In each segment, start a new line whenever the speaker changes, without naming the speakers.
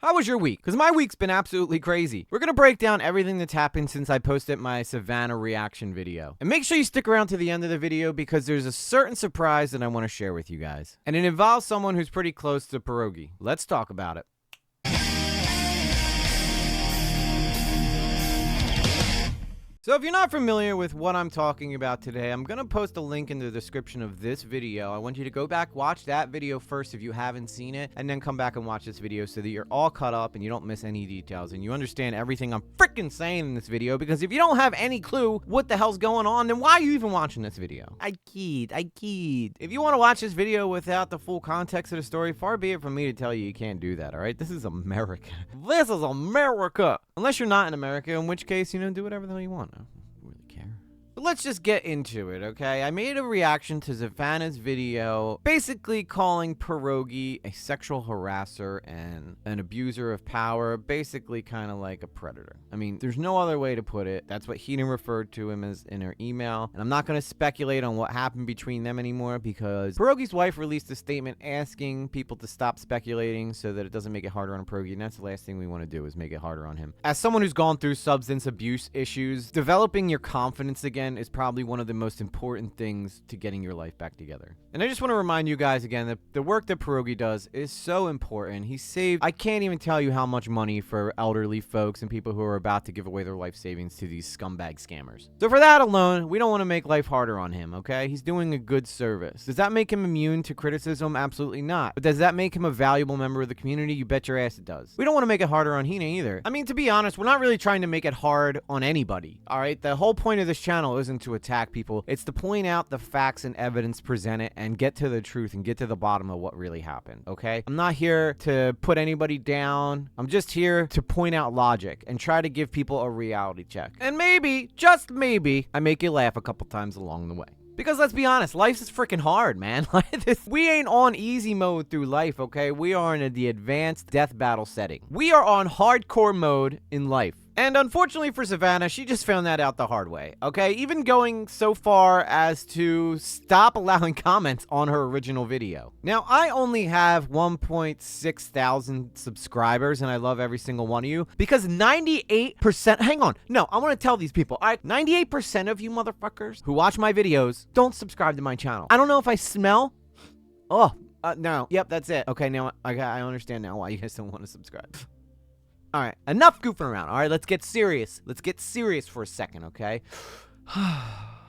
How was your week? Because my week's been absolutely crazy. We're going to break down everything that's happened since I posted my Savannah reaction video. And make sure you stick around to the end of the video because there's a certain surprise that I want to share with you guys. And it involves someone who's pretty close to Pierogi. Let's talk about it. So if you're not familiar with what I'm talking about today, I'm going to post a link in the description of this video. I want you to go back, watch that video first if you haven't seen it, and then come back and watch this video so that you're all caught up and you don't miss any details and you understand everything I'm freaking saying in this video, because if you don't have any clue what the hell's going on, then why are you even watching this video? I kid. If you want to watch this video without the full context of the story, far be it from me to tell you you can't do that, all right? This is America. This is America. Unless you're not in America, in which case, do whatever the hell you want. I don't really care. But let's just get into it, okay? I made a reaction to Savannah's video, basically calling Pierogi a sexual harasser and an abuser of power, basically kind of like a predator. I mean, there's no other way to put it. That's what Hina referred to him as in her email. And I'm not going to speculate on what happened between them anymore because Pierogi's wife released a statement asking people to stop speculating so that it doesn't make it harder on Pierogi. And that's the last thing we want to do, is make it harder on him. As someone who's gone through substance abuse issues, developing your confidence again is probably one of the most important things to getting your life back together. And I just want to remind you guys again that the work that Pierogi does is so important. He saved, I can't even tell you how much money for elderly folks and people who are about to give away their life savings to these scumbag scammers. So for that alone, we don't want to make life harder on him, okay? He's doing a good service. Does that make him immune to criticism? Absolutely not. But does that make him a valuable member of the community? You bet your ass it does. We don't want to make it harder on Hina either. I mean, to be honest, we're not really trying to make it hard on anybody, all right? The whole point of this channel isn't to attack people. It's to point out the facts and evidence presented and get to the truth and get to the bottom of what really happened, okay? I'm not here to put anybody down. I'm just here to point out logic and try to give people a reality check. And maybe, just maybe, I make you laugh a couple times along the way. Because let's be honest, life is freaking hard, man. We ain't on easy mode through life, okay? We are in the advanced death battle setting. We are on hardcore mode in life. And unfortunately for Savannah, she just found that out the hard way, okay? Even going so far as to stop allowing comments on her original video. Now, I only have 1.6 thousand subscribers, and I love every single one of you, because 98%, hang on, no, I want to tell these people, all right, 98% of you motherfuckers who watch my videos don't subscribe to my channel. I don't know if I smell. Oh, no, yep, that's it. Okay, now I understand now why you guys don't want to subscribe. All right, enough goofing around. All right, let's get serious. Let's get serious for a second, okay?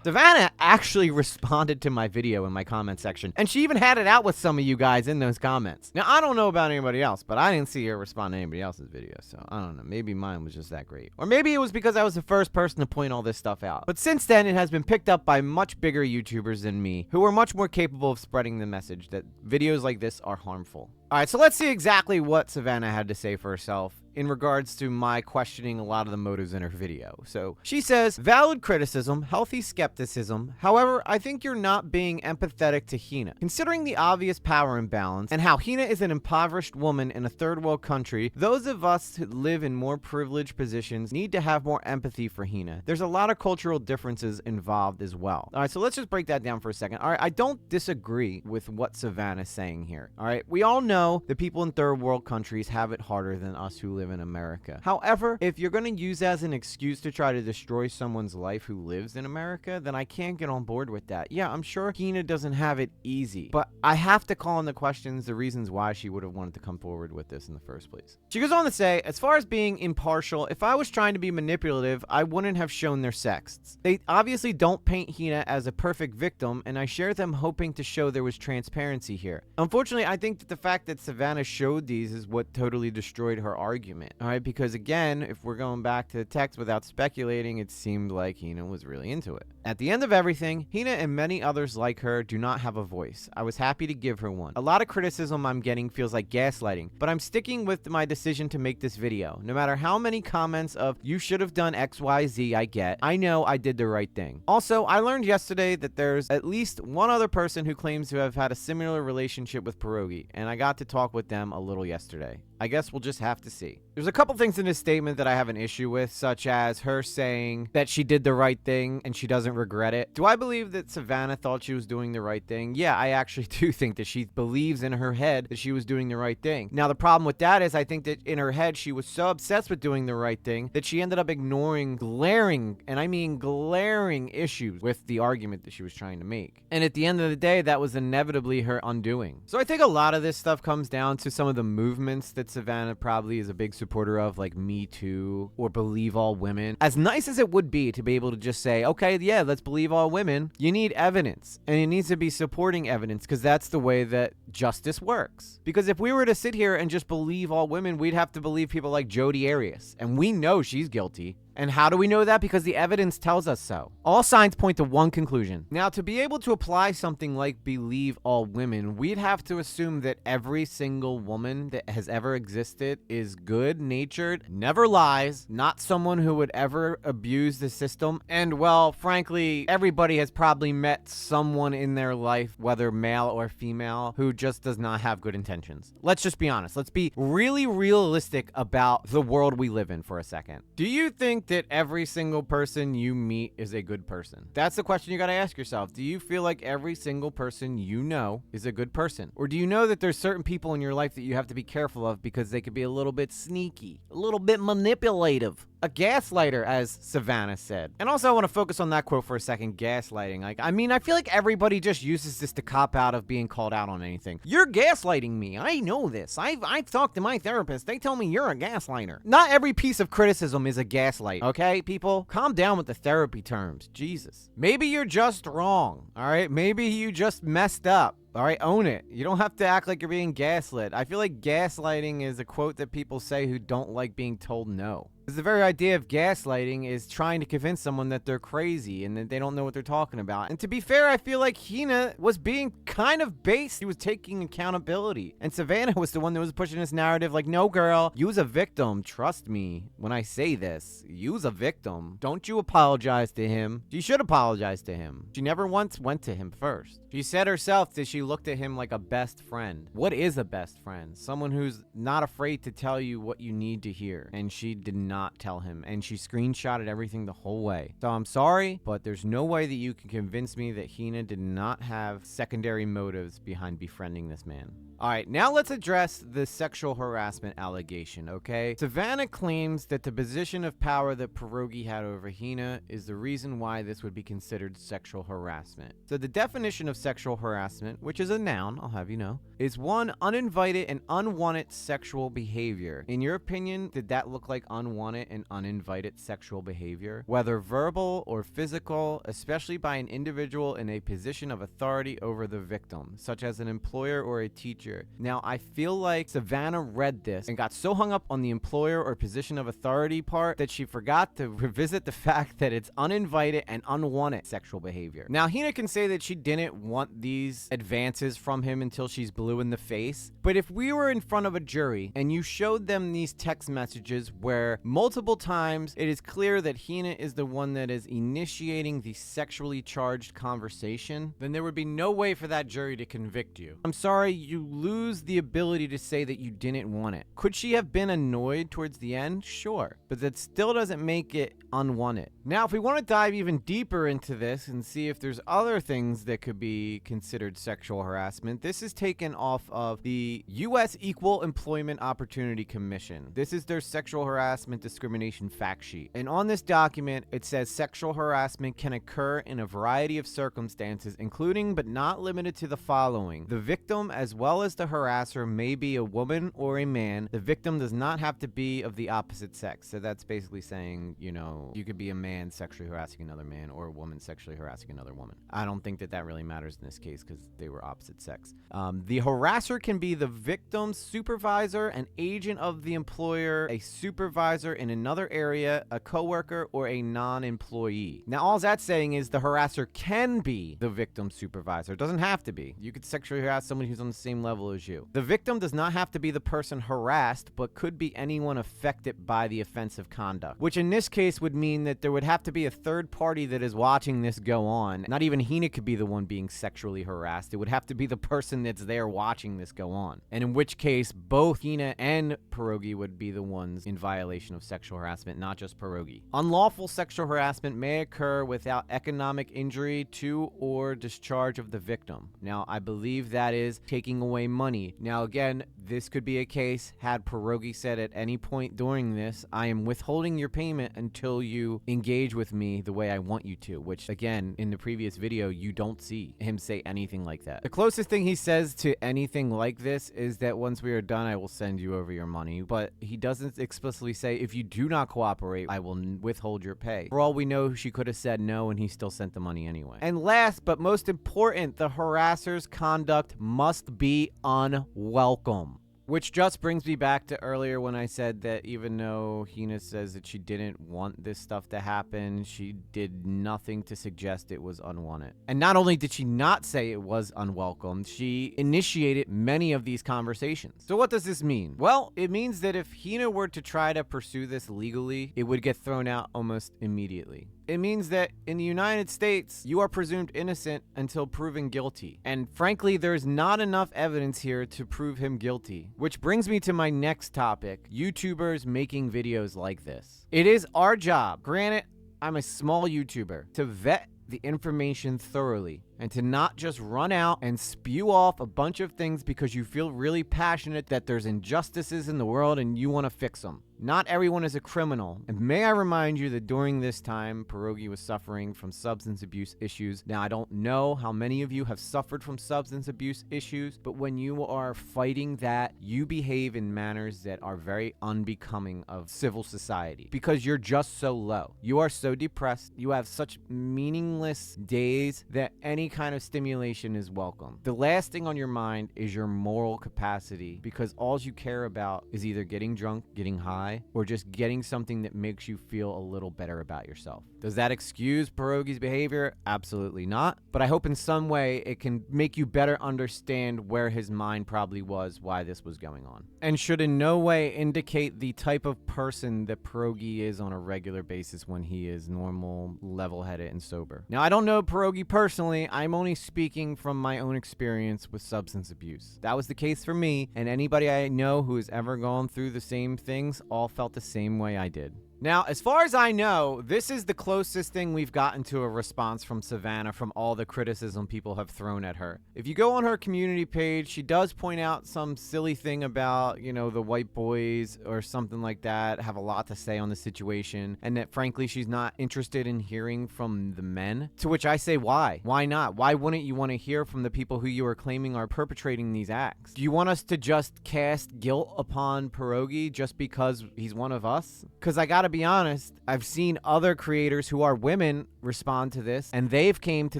Savannah actually responded to my video in my comment section, and she even had it out with some of you guys in those comments. Now, I don't know about anybody else, but I didn't see her respond to anybody else's video, so I don't know. Maybe mine was just that great. Or maybe it was because I was the first person to point all this stuff out. But since then, it has been picked up by much bigger YouTubers than me, who are much more capable of spreading the message that videos like this are harmful. All right, so let's see exactly what Savannah had to say for herself in regards to my questioning a lot of the motives in her video. So she says, valid criticism, healthy skepticism. However, I think you're not being empathetic to Hina. Considering the obvious power imbalance and how Hina is an impoverished woman in a third world country, those of us who live in more privileged positions need to have more empathy for Hina. There's a lot of cultural differences involved as well. All right, so let's just break that down for a second. All right, I don't disagree with what Savannah is saying here. All right, we all know that people in third world countries have it harder than us who live in America. However, if you're going to use that as an excuse to try to destroy someone's life who lives in America, then I can't get on board with that. Yeah, I'm sure Hina doesn't have it easy, but I have to call into questions the reasons why she would have wanted to come forward with this in the first place. She goes on to say, as far as being impartial, if I was trying to be manipulative, I wouldn't have shown their sexts. They obviously don't paint Hina as a perfect victim, and I share them hoping to show there was transparency here. Unfortunately, I think that the fact that Savannah showed these is what totally destroyed her argument. All right, because again, if we're going back to the text without speculating, it seemed like Hina was really into it. At the end of everything, Hina and many others like her do not have a voice. I was happy to give her one. A lot of criticism I'm getting feels like gaslighting, but I'm sticking with my decision to make this video. No matter how many comments of you should have done XYZ I get, I know I did the right thing. Also, I learned yesterday that there's at least one other person who claims to have had a similar relationship with Pierogi, and I got to talk with them a little yesterday. I guess we'll just have to see. There's a couple things in this statement that I have an issue with, such as her saying that she did the right thing and she doesn't regret it. Do I believe that SAVANNAH thought she was doing the right thing? Yeah, I actually do think that she believes in her head that she was doing the right thing. Now, the problem with that is I think that in her head, she was so obsessed with doing the right thing that she ended up ignoring glaring, and I mean glaring, issues with the argument that she was trying to make. And at the end of the day, that was inevitably her undoing. So I think a lot of this stuff comes down to some of the movements that SAVANNAH probably is a big supporter of, like Me Too or Believe All Women. As nice as it would be to be able to just say, okay, yeah, let's believe all women, you need evidence, and it needs to be supporting evidence, because that's the way that justice works. Because if we were to sit here and just believe all women, we'd have to believe people like Jodi Arias, and we know she's guilty. And how do we know that? Because the evidence tells us so. All signs point to one conclusion. Now, to be able to apply something like believe all women, we'd have to assume that every single woman that has ever existed is good-natured, never lies, not someone who would ever abuse the system. And, well, frankly, everybody has probably met someone in their life, whether male or female, who just does not have good intentions. Let's just be honest. Let's be really realistic about the world we live in for a second. Do you think that every single person you meet is a good person? That's the question you got to ask yourself. Do you feel like every single person you know is a good person? Or do you know that there's certain people in your life that you have to be careful of because they could be a little bit sneaky, a little bit manipulative? A gaslighter, as SAVANNAH said. And also, I want to focus on that quote for a second, gaslighting. I feel like everybody just uses this to cop out of being called out on anything. You're gaslighting me. I know this. I've talked to my therapist. They tell me you're a gaslighter. Not every piece of criticism is a gaslight, okay, people? Calm down with the therapy terms. Jesus. Maybe you're just wrong, all right? Maybe you just messed up. All right, own it. You don't have to act like you're being gaslit. I feel like gaslighting is a quote that people say who don't like being told no. Because the very idea of gaslighting is trying to convince someone that they're crazy and that they don't know what they're talking about. And to be fair, I feel like Hina was being kind of based. He was taking accountability. And SAVANNAH was the one that was pushing this narrative like, no, girl, you's a victim. Trust me when I say this. You's a victim. Don't you apologize to him. She should apologize to him. She never once went to him first. She said herself that she looked at him like a best friend. What is a best friend? Someone who's not afraid to tell you what you need to hear. And she did not tell him, and she screenshotted everything the whole way. So I'm sorry, but there's no way that you can convince me that Hina did not have secondary motives behind befriending this man. All right, now let's address the sexual harassment allegation, okay? SAVANNAH claims that the position of power that Pierogi had over Hina is the reason why this would be considered sexual harassment. So the definition of sexual harassment, which is a noun, I'll have you know, is one uninvited and unwanted sexual behavior. In your opinion, did that look like unwanted and uninvited sexual behavior? Whether verbal or physical, especially by an individual in a position of authority over the victim, such as an employer or a teacher. Now, I feel like SAVANNAH read this and got so hung up on the employer or position of authority part that she forgot to revisit the fact that it's uninvited and unwanted sexual behavior. Now, Hina can say that she didn't want these advances from him until she's blue in the face, but if we were in front of a jury and you showed them these text messages where multiple times it is clear that Hina is the one that is initiating the sexually charged conversation, then there would be no way for that jury to convict you. I'm sorry, you lose the ability to say that you didn't want it. Could she have been annoyed towards the end? Sure, but that still doesn't make it unwanted. Now, if we want to dive even deeper into this and see if there's other things that could be considered sexual harassment, this is taken off of the U.S. Equal Employment Opportunity Commission. This is their sexual harassment discrimination fact sheet. And on this document, it says sexual harassment can occur in a variety of circumstances, including but not limited to the following. The victim as well as the harasser may be a woman or a man. The victim does not have to be of the opposite sex. So that's basically saying, you know, you could be a man sexually harassing another man or a woman sexually harassing another woman. I don't think that that really matters in this case because they were opposite sex. The harasser can be the victim's supervisor, an agent of the employer, a supervisor in another area, a coworker, or a non-employee. Now, all that's saying is the harasser can be the victim's supervisor. It doesn't have to be. You could sexually harass someone who's on the same level level as you. The victim does not have to be the person harassed, but could be anyone affected by the offensive conduct, which in this case would mean that there would have to be a third party that is watching this go on. Not even Hina could be the one being sexually harassed. It would have to be the person that's there watching this go on. And in which case, both Hina and Pierogi would be the ones in violation of sexual harassment, not just Pierogi. Unlawful sexual harassment may occur without economic injury to or discharge of the victim. Now, I believe that is taking away money. Now, again, this could be a case had Pierogi said at any point during this, I am withholding your payment until you engage with me the way I want you to, which again, in the previous video, you don't see him say anything like that. The closest thing he says to anything like this is that once we are done, I will send you over your money, but he doesn't explicitly say, if you do not cooperate, I will withhold your pay. For all we know, she could have said no and he still sent the money anyway. And last but most important, the harasser's conduct must be unwelcome. Which just brings me back to earlier when I said that even though Hina says that she didn't want this stuff to happen, she did nothing to suggest it was unwanted. And not only did she not say it was unwelcome, she initiated many of these conversations. So what does this mean? Well, it means that if Hina were to try to pursue this legally, it would get thrown out almost immediately. It means that in the United States, you are presumed innocent until proven guilty. And frankly, there's not enough evidence here to prove him guilty. Which brings me to my next topic, YouTubers making videos like this. It is our job, granted, I'm a small YouTuber, to vet the information thoroughly and to not just run out and spew off a bunch of things because you feel really passionate that there's injustices in the world and you want to fix them. Not everyone is a criminal. And may I remind you that during this time, Pierogi was suffering from substance abuse issues. Now, I don't know how many of you have suffered from substance abuse issues, but when you are fighting that, you behave in manners that are very unbecoming of civil society because you're just so low. You are so depressed. You have such meaningless days that any kind of stimulation is welcome. The last thing on your mind is your moral capacity because all you care about is either getting drunk, getting high, or just getting something that makes you feel a little better about yourself. Does that excuse Pierogi's behavior? Absolutely not. But I hope in some way it can make you better understand where his mind probably was, why this was going on. And should in no way indicate the type of person that Pierogi is on a regular basis when he is normal, level-headed, and sober. Now, I don't know Pierogi personally. I'm only speaking from my own experience with substance abuse. That was the case for me, and anybody I know who has ever gone through the same things all felt the same way I did. Now, as far as I know, this is the closest thing we've gotten to a response from SAVANNAH from all the criticism people have thrown at her. If you go on her community page, she does point out some silly thing about, you know, the white boys or something like that have a lot to say on the situation, and that frankly, she's not interested in hearing from the men. To which I say, why? Why not? Why wouldn't you want to hear from the people who you are claiming are perpetrating these acts? Do you want us to just cast guilt upon Pierogi just because he's one of us? Because I gotta be honest, I've seen other creators who are women respond to this, and they've came to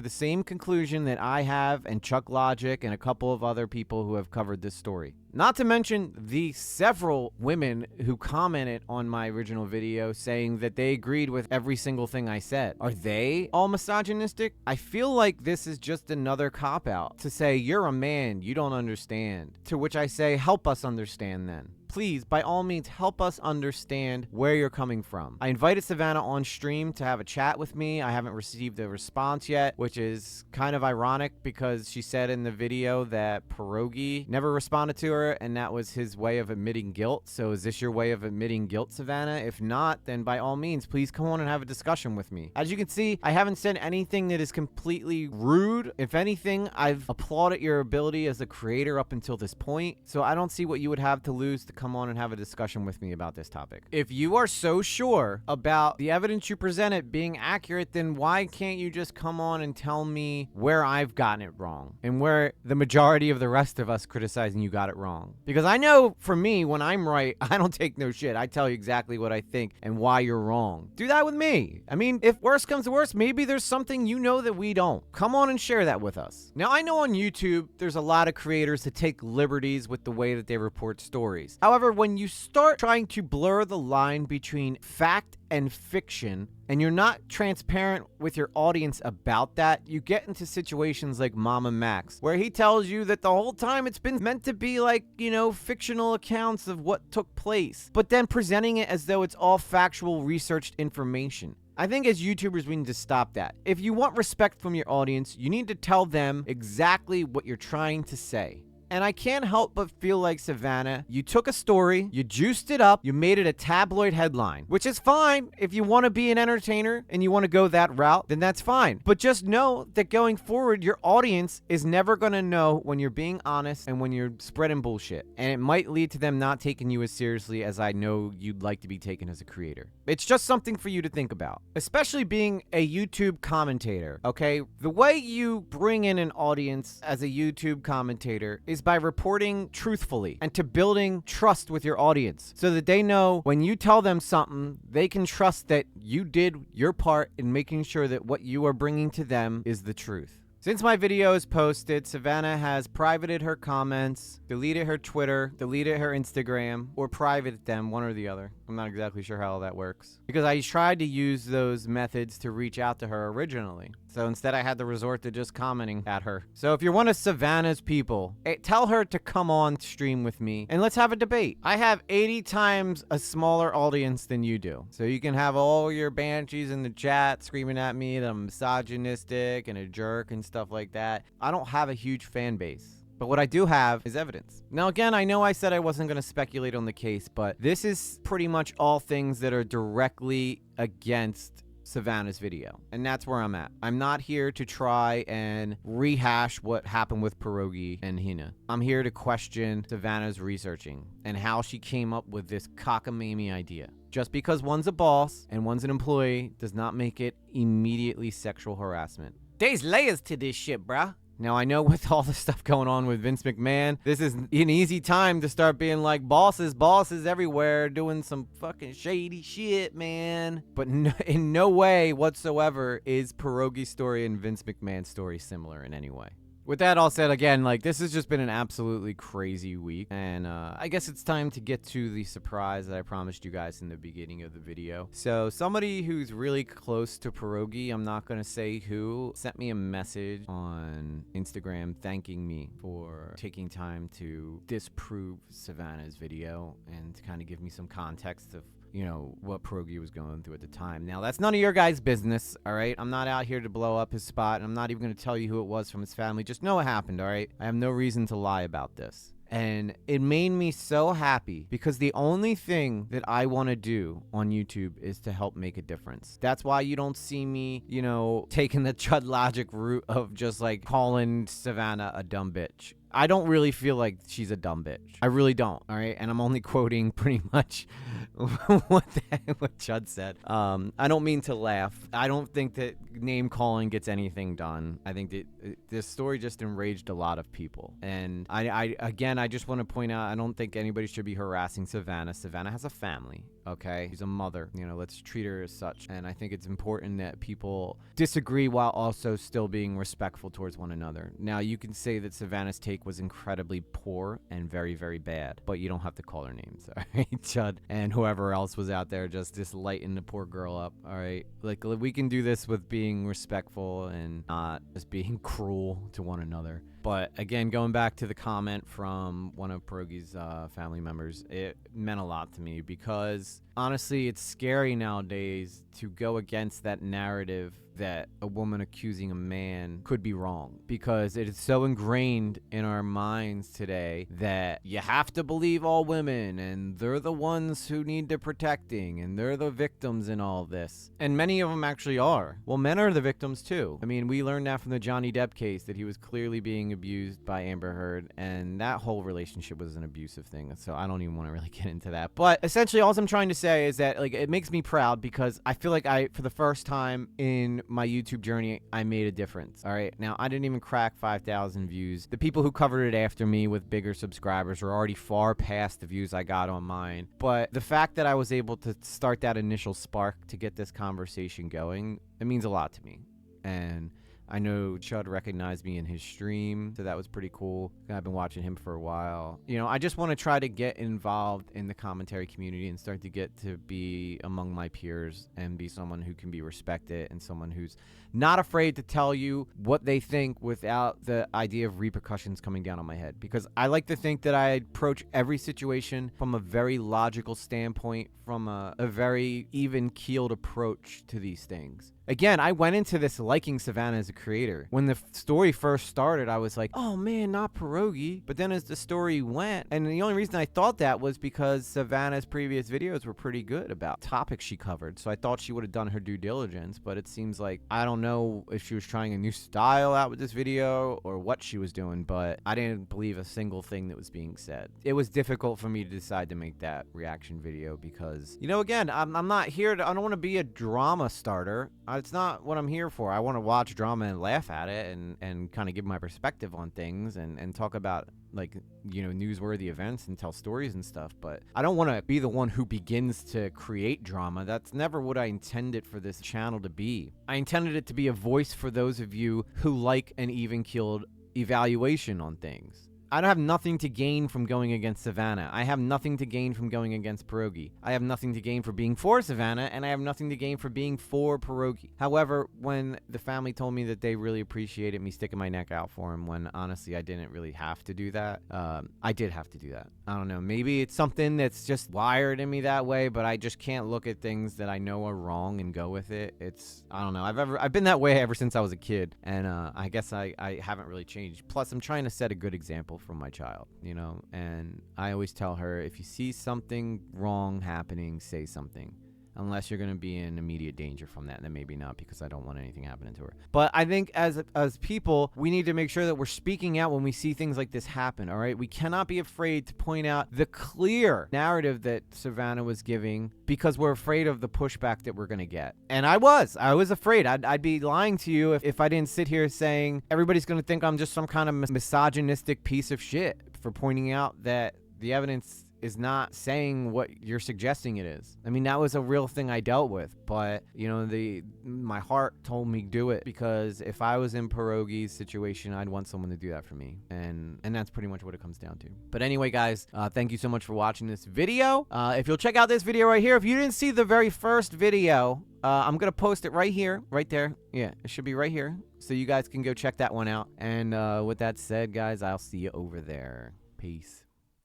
the same conclusion that I have and Chuck Logic and a couple of other people who have covered this story. Not to mention the several women who commented on my original video saying that they agreed with every single thing I said. Are they all misogynistic? I feel like this is just another cop-out to say, you're a man, you don't understand. To which I say, help us understand then. Please, by all means, help us understand where you're coming from. I invited SAVANNAH on stream to have a chat with me. I haven't received a response yet, which is kind of ironic because she said in the video that Pierogi never responded to her, and that was his way of admitting guilt. So is this your way of admitting guilt, SAVANNAH? If not, then by all means, please come on and have a discussion with me. As you can see, I haven't said anything that is completely rude. If anything, I've applauded your ability as a creator up until this point, so I don't see what you would have to lose to come on and have a discussion with me about this topic. If you are so sure about the evidence you presented being accurate, then why can't you just come on and tell me where I've gotten it wrong and where the majority of the rest of us criticizing you got it wrong? Because I know for me, when I'm right, I don't take no shit. I tell you exactly what I think and why you're wrong. Do that with me. I mean, if worse comes to worse, maybe there's something you know that we don't. Come on and share that with us. Now, I know on YouTube, there's a lot of creators that take liberties with the way that they report stories. However, when you start trying to blur the line between fact and fiction, and you're not transparent with your audience about that, you get into situations like Mama Max, where he tells you that the whole time it's been meant to be like, fictional accounts of what took place, but then presenting it as though it's all factual, researched information. I think as YouTubers, we need to stop that. If you want respect from your audience, you need to tell them exactly what you're trying to say. And I can't help but feel like, SAVANNAH, you took a story, you juiced it up, you made it a tabloid headline, which is fine. If you want to be an entertainer and you want to go that route, then that's fine. But just know that going forward, your audience is never going to know when you're being honest and when you're spreading bullshit. And it might lead to them not taking you as seriously as I know you'd like to be taken as a creator. It's just something for you to think about, especially being a YouTube commentator, okay? The way you bring in an audience as a YouTube commentator is by reporting truthfully and to building trust with your audience so that they know when you tell them something, they can trust that you did your part in making sure that what you are bringing to them is the truth. Since my video is posted, SAVANNAH has privated her comments, deleted her Twitter, deleted her Instagram, or privated them, one or the other. I'm not exactly sure how that works, because I tried to use those methods to reach out to her originally. So instead I had to resort to just commenting at her. So if you're one of SAVANNAH's people, tell her to come on stream with me and let's have a debate. I have 80 times a smaller audience than you do. So you can have all your banshees in the chat screaming at me that I'm misogynistic and a jerk and stuff like that. I don't have a huge fan base. But what I do have is evidence. Now, again, I know I said I wasn't going to speculate on the case, but this is pretty much all things that are directly against SAVANNAH's video. And that's where I'm at. I'm not here to try and rehash what happened with Pierogi and Hina. I'm here to question SAVANNAH's researching and how she came up with this cockamamie idea. Just because one's a boss and one's an employee does not make it immediately sexual harassment. There's layers to this shit, bruh. Now, I know with all the stuff going on with Vince McMahon, this is an easy time to start being like bosses everywhere doing some fucking shady shit, man. But in no way whatsoever is Pierogi's story and Vince McMahon's story similar in any way. With that all said, again, this has just been an absolutely crazy week. And I guess it's time to get to the surprise that I promised you guys in the beginning of the video. So somebody who's really close to Pierogi, I'm not going to say who, sent me a message on Instagram thanking me for taking time to disprove SAVANNAH's video and to kind of give me some context of what Pierogi was going through at the time. Now, that's none of your guys' business, all right? I'm not out here to blow up his spot, and I'm not even going to tell you who it was from his family. Just know what happened, all right? I have no reason to lie about this. And it made me so happy because the only thing that I want to do on YouTube is to help make a difference. That's why you don't see me, taking the Chud Logic route of just calling SAVANNAH a dumb bitch. I don't really feel like she's a dumb bitch. I really don't, all right? And I'm only quoting pretty much what Chud said. I don't mean to laugh. I don't think that name calling gets anything done. I think that this story just enraged a lot of people. And I just want to point out, I don't think anybody should be harassing SAVANNAH. SAVANNAH has a family, okay? She's a mother. Let's treat her as such. And I think it's important that people disagree while also still being respectful towards one another. Now, you can say that SAVANNAH's take was incredibly poor and very, very bad, but you don't have to call her names, all right? Chud and whoever else was out there just lighting the poor girl up, all right? We can do this with being respectful and not just being cruel to one another. But again, going back to the comment from one of Pierogi's family members, it meant a lot to me because honestly, it's scary nowadays to go against that narrative that a woman accusing a man could be wrong, because it is so ingrained in our minds today that you have to believe all women and they're the ones who need the protecting and they're the victims in all this. And many of them actually are. Well, men are the victims too. I mean, we learned that from the Johnny Depp case, that he was clearly being abused by Amber Heard, and that whole relationship was an abusive thing. So I don't even want to really get into that. But essentially, all I'm trying to say is that it makes me proud because I feel like for the first time in my YouTube journey, I made a difference. All right. Now, I didn't even crack 5,000 views. The people who covered it after me with bigger subscribers are already far past the views I got on mine. But the fact that I was able to start that initial spark to get this conversation going, it means a lot to me. And I know Chud recognized me in his stream, so that was pretty cool. I've been watching him for a while. You know, I just want to try to get involved in the commentary community and start to get to be among my peers and be someone who can be respected and someone who's not afraid to tell you what they think without the idea of repercussions coming down on my head. Because I like to think that I approach every situation from a very logical standpoint, from a very even-keeled approach to these things. Again, I went into this liking Savannah as a creator. When the story first started, I was like, oh man, not Pierogi. But then as the story went, and the only reason I thought that was because Savannah's previous videos were pretty good about topics she covered. So I thought she would have done her due diligence, but it seems like, I don't know if she was trying a new style out with this video or what she was doing, but I didn't believe a single thing that was being said. It was difficult for me to decide to make that reaction video because, you know, again, I'm not here to, I don't want to be a drama starter. It's not what I'm here for. I want to watch drama and laugh at it and kind of give my perspective on things and talk about, like, you know, newsworthy events and tell stories and stuff. But I don't want to be the one who begins to create drama. That's never what I intended for this channel to be. I intended it to be a voice for those of you who like an even-keeled evaluation on things. I don't have nothing to gain from going against Savannah. I have nothing to gain from going against Pierogi. I have nothing to gain for being for Savannah, and I have nothing to gain for being for Pierogi. However, when the family told me that they really appreciated me sticking my neck out for him, when honestly I didn't really have to do that, I did have to do that. I don't know. Maybe it's something that's just wired in me that way, but I just can't look at things that I know are wrong and go with it. I don't know. I've been that way ever since I was a kid, and I guess I haven't really changed. Plus, I'm trying to set a good example from my child, you know, and I always tell her, if you see something wrong happening, say something. Unless you're going to be in immediate danger from that, then maybe not, because I don't want anything happening to her. But I think as people, we need to make sure that we're speaking out when we see things like this happen, all right? We cannot be afraid to point out the clear narrative that Savannah was giving because we're afraid of the pushback that we're going to get. And I was afraid. I'd be lying to you if I didn't sit here saying everybody's going to think I'm just some kind of misogynistic piece of shit for pointing out that the evidence is not saying what you're suggesting it is. I mean, that was a real thing I dealt with, but you know, my heart told me do it, because if I was in Pierogi's situation, I'd want someone to do that for me, and that's pretty much what it comes down to. But anyway, guys, thank you so much for watching this video. If you'll check out this video right here, if you didn't see the very first video, I'm gonna post it right here, right there. Yeah, it should be right here, so you guys can go check that one out. And with that said, guys, I'll see you over there. Peace.